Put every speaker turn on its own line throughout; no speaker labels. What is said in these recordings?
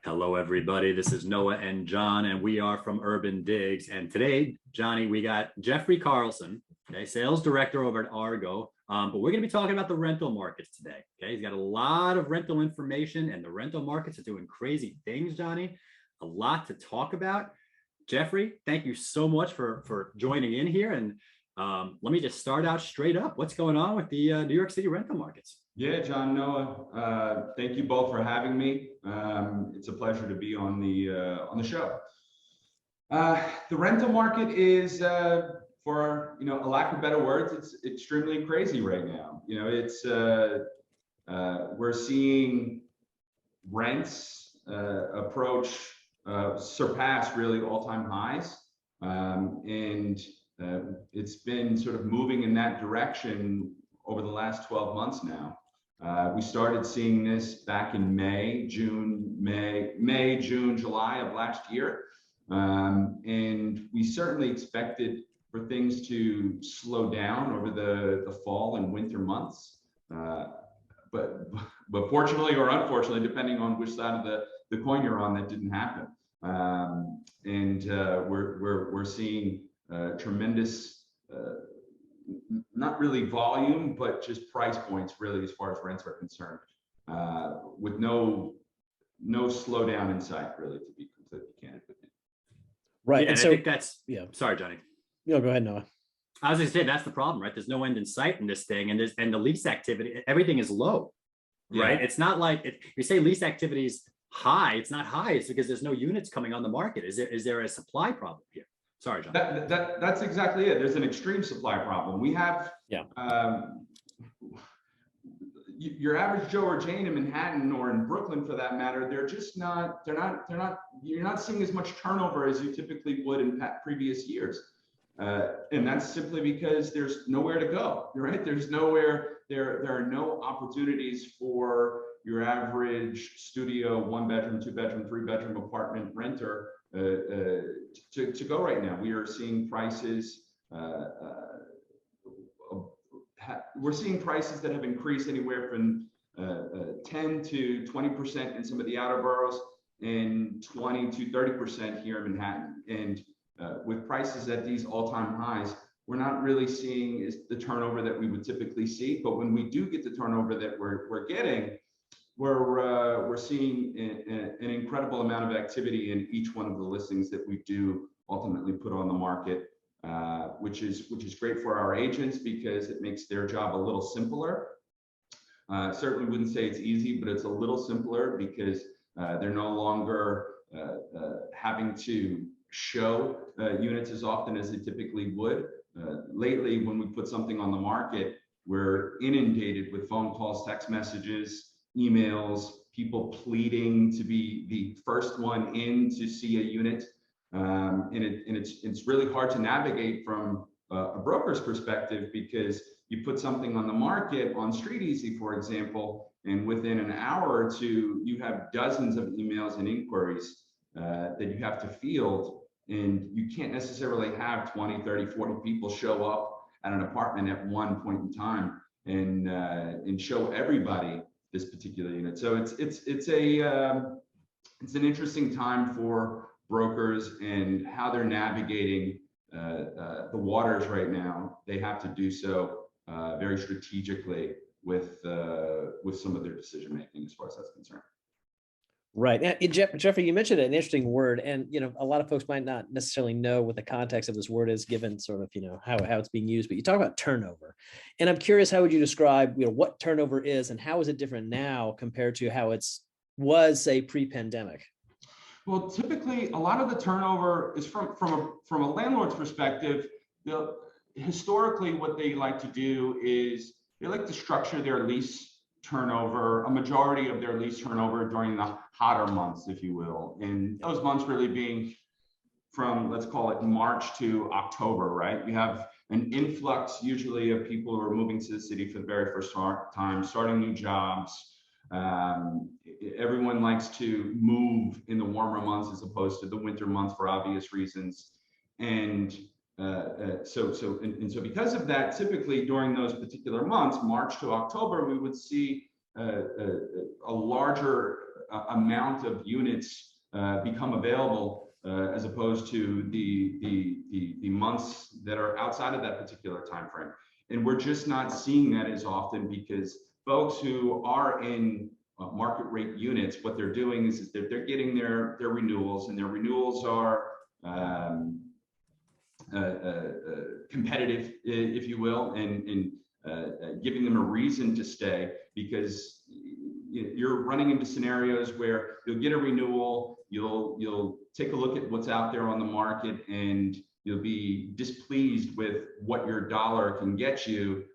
Hello, everybody. This is Noah and John, and we are from UrbanDigs. And today, Johnny, we got Jeffery Carlson, okay, sales director over at Argo. But we're going to be talking about the rental markets today. Okay, he's got a lot of rental information, and the rental markets are doing crazy things, Johnny. A lot to talk about. Jeffery, thank you so much for joining in here. And let me just start out straight up. What's going on with the New York City rental markets?
Yeah, John, Noah, thank you both for having me. It's a pleasure to be on the show. The rental market is, for a lack of better words, it's extremely crazy right now. It's we're seeing rents surpass really all-time highs, and it's been sort of moving in that direction over the last 12 months now. We started seeing this back in May, June, July of last year. And we certainly expected for things to slow down over the fall and winter months. But fortunately or unfortunately, depending on which side of the coin you're on, that didn't happen. We're seeing tremendous not really volume, but just price points really as far as rents are concerned, with no slowdown in sight, really, to be completely candid with you.
Right. Yeah, and so I think that's, sorry, Johnny.
No, go ahead, Noah.
I was going to say, that's the problem, right? There's no end in sight in this thing. And the lease activity, everything is low, right? Yeah. It's not like, you say lease activity is high, it's not high. It's because there's no units coming on the market. Is there a supply problem here? Sorry, John.
That's exactly it. There's an extreme supply problem. We have your average Joe or Jane in Manhattan or in Brooklyn, for that matter. You're not seeing as much turnover as you typically would in previous years, and that's simply because there's nowhere to go. Right? There's nowhere. There are no opportunities for your average studio, 1-bedroom, 2-bedroom, 3-bedroom apartment renter to go right now. We are seeing prices. We're seeing prices that have increased anywhere from 10 to 20% in some of the outer boroughs, and 20 to 30% here in Manhattan. And with prices at these all-time highs, we're not really seeing the turnover that we would typically see. But when we do get the turnover that we're getting, we're seeing an incredible amount of activity in each one of the listings that we do ultimately put on the market, which is great for our agents because it makes their job a little simpler. Certainly wouldn't say it's easy, but it's a little simpler because they're no longer having to show units as often as they typically would. Lately, when we put something on the market, we're inundated with phone calls, text messages, emails, people pleading to be the first one in to see a unit, and it's really hard to navigate from a broker's perspective, because you put something on the market on StreetEasy, for example, and within an hour or two, you have dozens of emails and inquiries that you have to field, and you can't necessarily have 20, 30, 40 people show up at an apartment at one point in time and show everybody this particular unit. So it's an interesting time for brokers and how they're navigating the waters right now. They have to do so very strategically with some of their decision making as far as that's concerned.
Right. And Jeffrey, you mentioned an interesting word, and a lot of folks might not necessarily know what the context of this word is, given sort of how it's being used. But you talk about turnover, and I'm curious, how would you describe what turnover is, and how is it different now compared to how it was, say, pre-pandemic?
Well, typically, a lot of the turnover is from a landlord's perspective. Historically, what they like to do is they like to structure their lease turnover, a majority of their lease turnover during the hotter months, if you will. And those months really being from, let's call it March to October, right? You have an influx usually of people who are moving to the city for the very first time, starting new jobs. Everyone likes to move in the warmer months as opposed to the winter months for obvious reasons. And so because of that, typically during those particular months, March to October, we would see a larger amount of units become available as opposed to the months that are outside of that particular time frame. And we're just not seeing that as often because folks who are in market rate units, what they're doing is they're getting their renewals, and their renewals are competitive, if you will, and giving them a reason to stay, because you're running into scenarios where you'll get a renewal, you'll take a look at what's out there on the market, and you'll be displeased with what your dollar can get you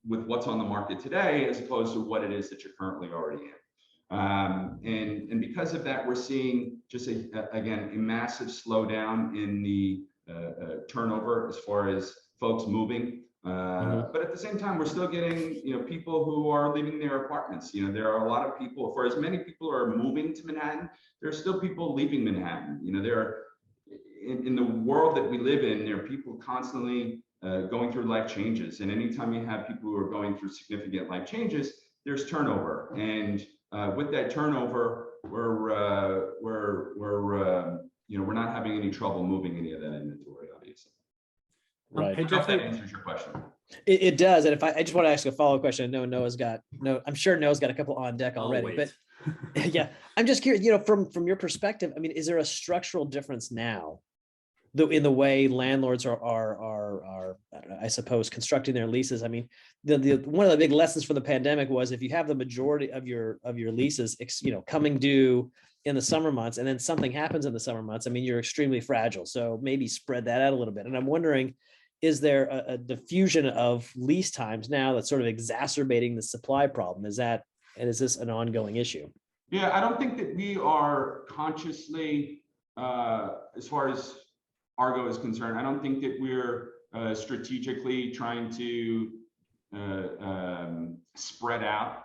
with what's on the market today, as opposed to what it is that you're currently already in. And because of that, we're seeing just again a massive slowdown in the turnover as far as folks moving. But at the same time, we're still getting people who are leaving their apartments. There are a lot of people. For as many people are moving to Manhattan, there are still people leaving Manhattan. There are in the world that we live in, there are people constantly going through life changes, and anytime you have people who are going through significant life changes, there's turnover. And with that turnover, we're not having any trouble moving any of that inventory, obviously.
Right.
I hope that answers your question.
It does. And if I just want to ask a follow-up question, I know I'm sure Noah's got a couple on deck already, but yeah, I'm just curious, from your perspective, I mean, is there a structural difference now in the way landlords are I suppose, constructing their leases? I mean, one of the big lessons from the pandemic was if you have the majority of your leases, coming due in the summer months, and then something happens in the summer months, I mean, you're extremely fragile. So maybe spread that out a little bit. And I'm wondering, is there a diffusion of lease times now that's sort of exacerbating the supply problem? Is this an ongoing issue?
Yeah, I don't think that we are consciously, as far as Argo is concerned, I don't think that we're strategically trying to spread out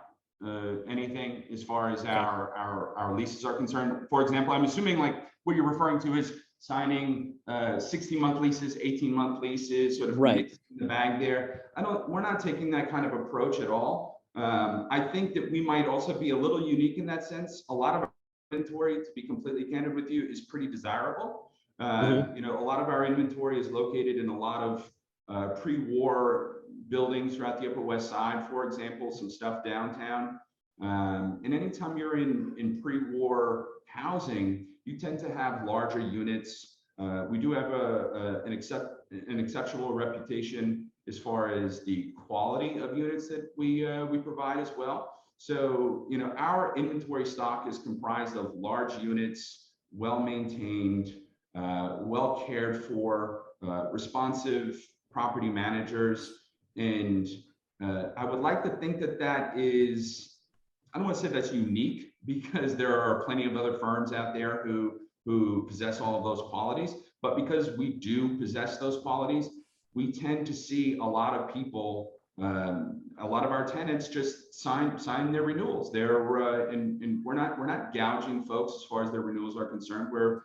anything as far as our leases are concerned. For example, I'm assuming like what you're referring to is signing 60-month leases, 18-month leases, sort of
right
in the bag there. We're not taking that kind of approach at all. I think that we might also be a little unique in that sense. A lot of our inventory, to be completely candid with you, is pretty desirable. A lot of our inventory is located in a lot of pre-war buildings throughout the Upper West Side, for example, some stuff downtown. And anytime you're in pre-war housing, you tend to have larger units. We do have an exceptional reputation as far as the quality of units that we provide as well. So, our inventory stock is comprised of large units, well-maintained, well cared for, responsive property managers. And I would like to think that is, I don't want to say that's unique, because there are plenty of other firms out there who possess all of those qualities. But because we do possess those qualities, we tend to see a lot of people, a lot of our tenants just sign their renewals. And we're not gouging folks as far as their renewals are concerned. We're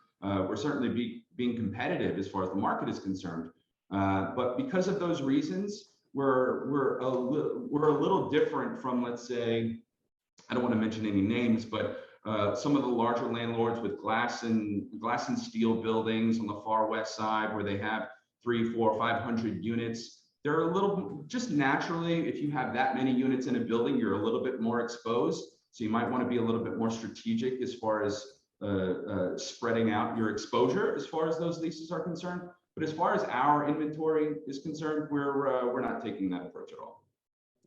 certainly being competitive as far as the market is concerned. But because of those reasons, we're a little different from, let's say, I don't want to mention any names, but some of the larger landlords with glass and steel buildings on the far west side, where they have 300, 400, 500 units. They're a little, just naturally, if you have that many units in a building, you're a little bit more exposed. So you might want to be a little bit more strategic as far as spreading out your exposure as far as those leases are concerned. But as far as our inventory is concerned, we're not taking that approach at all.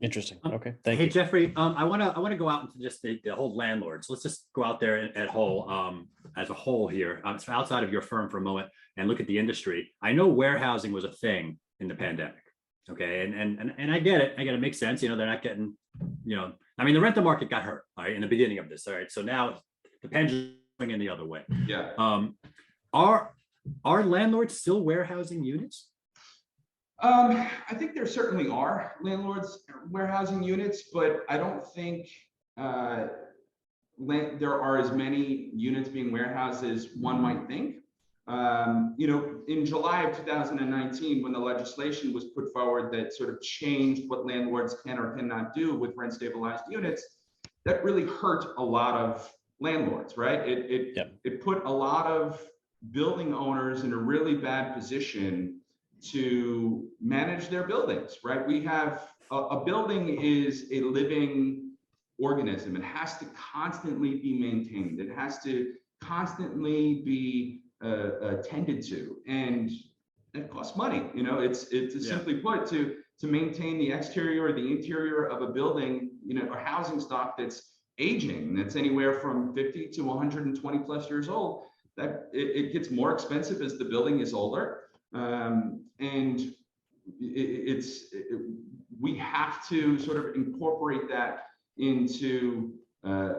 Interesting. Okay, thank
you.
Hey,
Jeffrey, I want to go out into just the whole landlords. Let's just go out there as a whole here, outside of your firm for a moment, and look at the industry. I know warehousing was a thing in the pandemic. Okay, and I get it. It makes sense. They're not getting, I mean, the rental market got hurt, all right, in the beginning of this. All right, so now the pendulum swinging the other way.
Yeah.
Are landlords still warehousing units?
I think there certainly are landlords warehousing units, but I don't think there are as many units being warehoused as one might think. In July of 2019, when the legislation was put forward that sort of changed what landlords can or cannot do with rent stabilized units, that really hurt a lot of landlords, right? It put a lot of building owners in a really bad position to manage their buildings, right? We have a building is a living organism. It has to constantly be maintained. It has to constantly be tended to, and it costs money. You know, it's simply put, to maintain the exterior or the interior of a building, you know, or housing stock that's aging, that's anywhere from 50 to 120 plus years old, that it gets more expensive as the building is older. And we have to sort of incorporate that into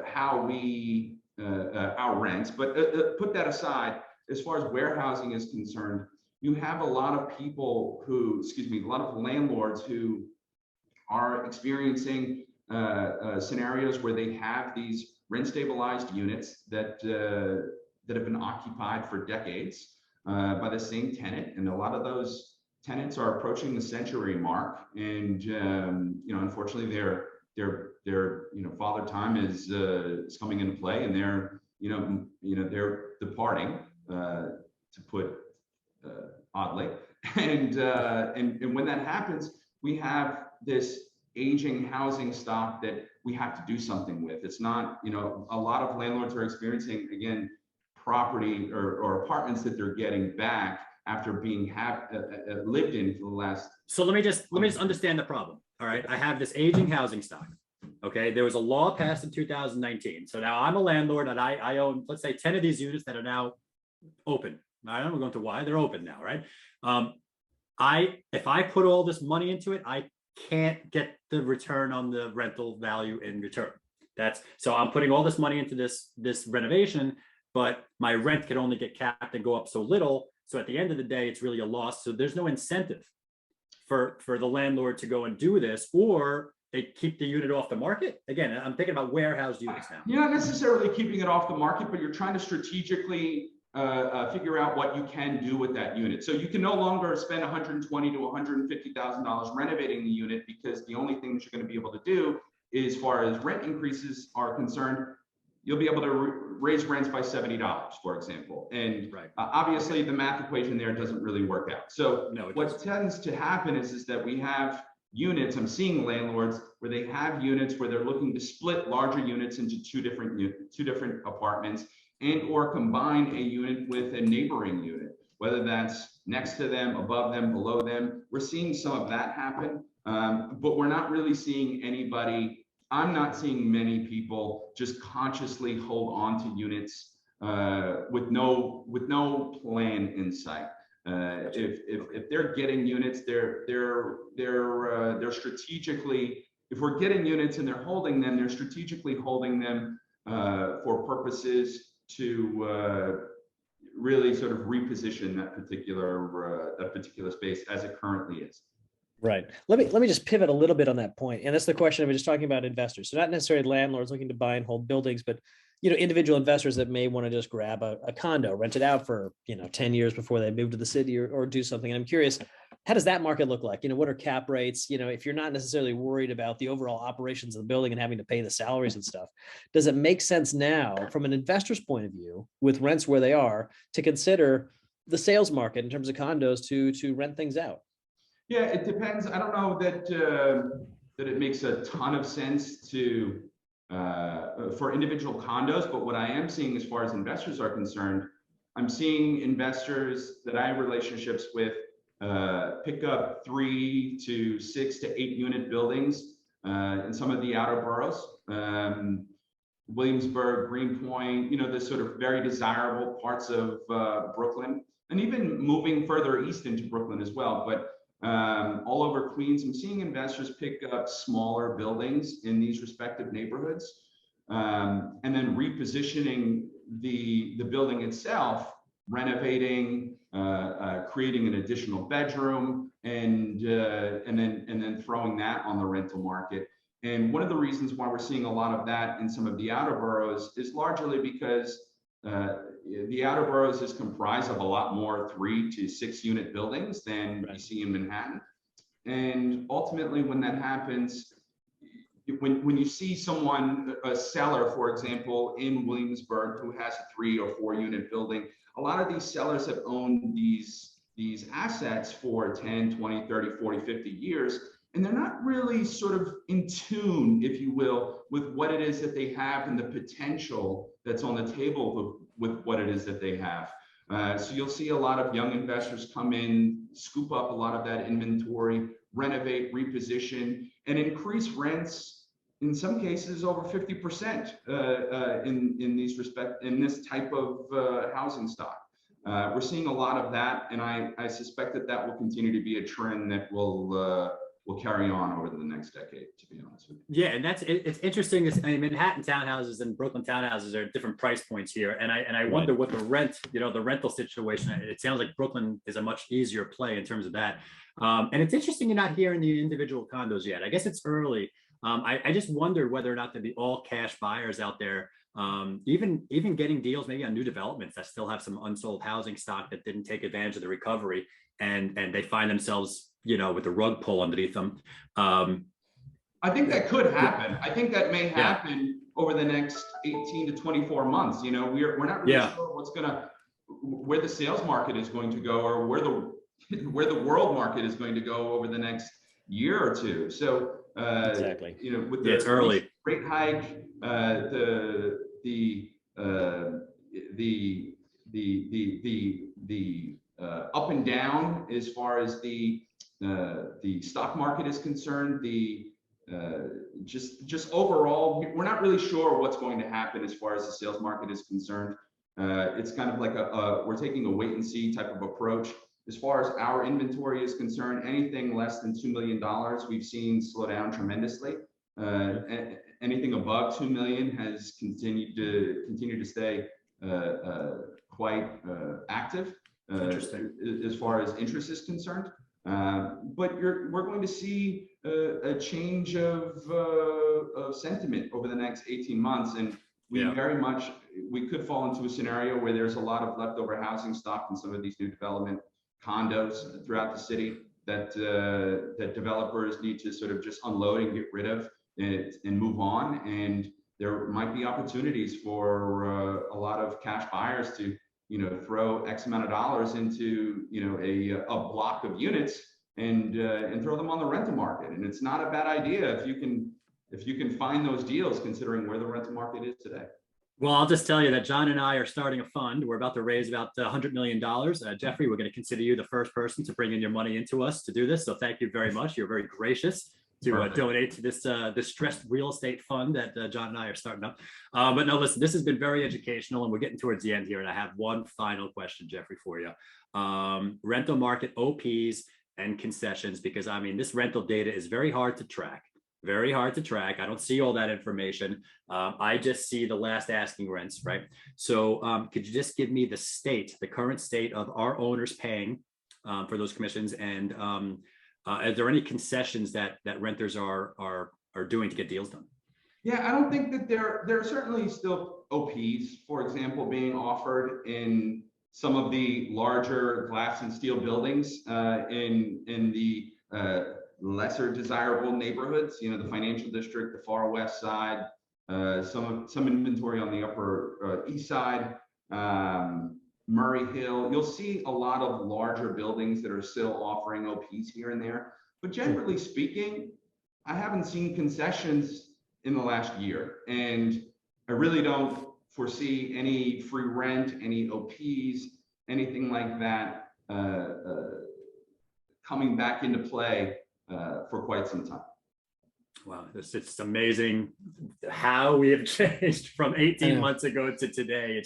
how we our rents. But put that aside, as far as warehousing is concerned, you have a lot of people who, a lot of landlords who are experiencing scenarios where they have these rent stabilized units that that have been occupied for decades by the same tenant, and a lot of those tenants are approaching the century mark, and you know, unfortunately, their father time is coming into play, and they're they're departing, to put oddly, and when that happens, we have this aging housing stock that we have to do something with. It's not, you know, a lot of landlords are experiencing, again, property or apartments that they're getting back after being lived in for the last.
So let me just understand the problem. All right, I have this aging housing stock. Okay, there was a law passed in 2019. So now I'm a landlord and I own, let's say, 10 of these units that are now open. I don't go into why they're open now, right? If I put all this money into it, I can't get the return on the rental value in return. So I'm putting all this money into this renovation, but my rent can only get capped and go up so little. So at the end of the day, it's really a loss. So there's no incentive for the landlord to go and do this, or they keep the unit off the market. Again, I'm thinking about warehouse units now.
You're not necessarily keeping it off the market, but you're trying to strategically figure out what you can do with that unit. So you can no longer spend $120,000 to $150,000 renovating the unit, because the only thing that you're going to be able to do, as far as rent increases are concerned, you'll be able to raise rents by $70, for example. And obviously the math equation there doesn't really work out. So what tends to happen is that we have units, I'm seeing landlords where they have units where they're looking to split larger units into two different apartments, and or combine a unit with a neighboring unit, whether that's next to them, above them, below them. We're seeing some of that happen, but we're not really seeing anybody. I'm not seeing many people just consciously hold on to units with no plan in sight. If they're getting units, they're strategically. If we're getting units and they're holding them, they're strategically holding them for purposes to really sort of reposition that particular space as it currently is.
Right. Let me just pivot a little bit on that point. And that's the question I was just talking about investors. So not necessarily landlords looking to buy and hold buildings, but, you know, individual investors that may want to just grab a condo, rent it out for, 10 years before they move to the city or do something. And I'm curious, how does that market look like? What are cap rates? If you're not necessarily worried about the overall operations of the building and having to pay the salaries and stuff, does it make sense now from an investor's point of view, with rents where they are, to consider the sales market in terms of condos to rent things out?
Yeah, it depends. I don't know that it makes a ton of sense to for individual condos, but what I am seeing as far as investors are concerned, I'm seeing investors that I have relationships with pick up 3 to 6 to 8 unit buildings in some of the outer boroughs, Williamsburg, Greenpoint, the sort of very desirable parts of Brooklyn, and even moving further east into Brooklyn as well. But all over Queens, I'm seeing investors pick up smaller buildings in these respective neighborhoods, and then repositioning the building itself, renovating, creating an additional bedroom, and then throwing that on the rental market. And one of the reasons why we're seeing a lot of that in some of the outer boroughs is largely because the outer boroughs is comprised of a lot more 3 to 6 unit buildings than we see in Manhattan. And ultimately, when that happens, when you see someone, a seller, for example, in Williamsburg, who has a 3 or 4 unit building, a lot of these sellers have owned these assets for 10, 20, 30, 40, 50 years, and they're not really sort of in tune, if you will, with what it is that they have and the potential that's on the table with what it is that they have. So you'll see a lot of young investors come in, scoop up a lot of that inventory, renovate, reposition, and increase rents, in some cases over 50% in this type of housing stock. We're seeing a lot of that, and I suspect that will continue to be a trend that will carry on over the next decade, to be honest with you.
Yeah, and it's interesting. I mean, Manhattan townhouses and Brooklyn townhouses are different price points here, and I wonder what the rental situation. It sounds like Brooklyn is a much easier play in terms of that. And it's interesting you're not hearing the individual condos yet. I guess it's early. I just wonder whether or not there'd be all cash buyers out there, even getting deals maybe on new developments that still have some unsold housing stock that didn't take advantage of the recovery, and they find themselves, with the rug pull underneath them.
I think that could happen. I think that may happen over the next 18 to 24 months. We're not really sure where the sales market is going to go, or where the world market is going to go over the next year or two. So
exactly.
With the
it's early
rate hike, the up and down as far as the stock market is concerned, just overall, we're not really sure what's going to happen as far as the sales market is concerned. It's kind of like we're taking a wait and see type of approach. As far as our inventory is concerned, anything less than $2 million, we've seen slow down tremendously. Anything above 2 million has continued to stay quite active as far as interest is concerned. But we're going to see a change of sentiment over the next 18 months, and we could fall into a scenario where there's a lot of leftover housing stock in some of these new development condos throughout the city that developers need to sort of just unload and get rid of and move on. And there might be opportunities for a lot of cash buyers to throw X amount of dollars into a block of units and throw them on the rental market. And it's not a bad idea if you can find those deals, considering where the rental market is today.
Well, I'll just tell you that John and I are starting a fund. We're about to raise about $100 million. Jeffrey, we're going to consider you the first person to bring in your money into us to do this. So thank you very much. You're very gracious to donate to this distressed real estate fund that John and I are starting up. But no, listen, this has been very educational, and we're getting towards the end here. And I have one final question, Jeffrey, for you. Rental market OPs and concessions, because I mean, this rental data is very hard to track. Very hard to track. I don't see all that information. I just see the last asking rents, right? So could you just give me the current state of our owners paying for those commissions, and are there any concessions that renters are doing to get deals done?
Yeah, I don't think that there are certainly still OPs, for example, being offered in some of the larger glass and steel buildings in the lesser desirable neighborhoods, the financial district, the far west side, some inventory on the upper east side, Murray Hill. You'll see a lot of larger buildings that are still offering OPs here and there. But generally speaking, I haven't seen concessions in the last year. And I really don't foresee any free rent, any OPs, anything like that coming back into play for quite some time.
Wow, it's amazing how we have changed from 18 months ago to today.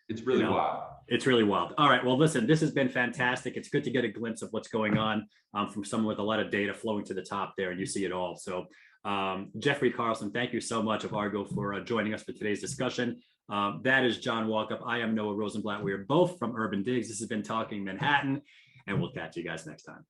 It's really wild. It's really wild. All right. Well, listen, this has been fantastic. It's good to get a glimpse of what's going on from someone with a lot of data flowing to the top there, and you see it all. So Jeffery Carlson, thank you so much of Argo for joining us for today's discussion. That is John Walkup. I am Noah Rosenblatt. We are both from UrbanDigs. This has been Talking Manhattan, and we'll catch you guys next time.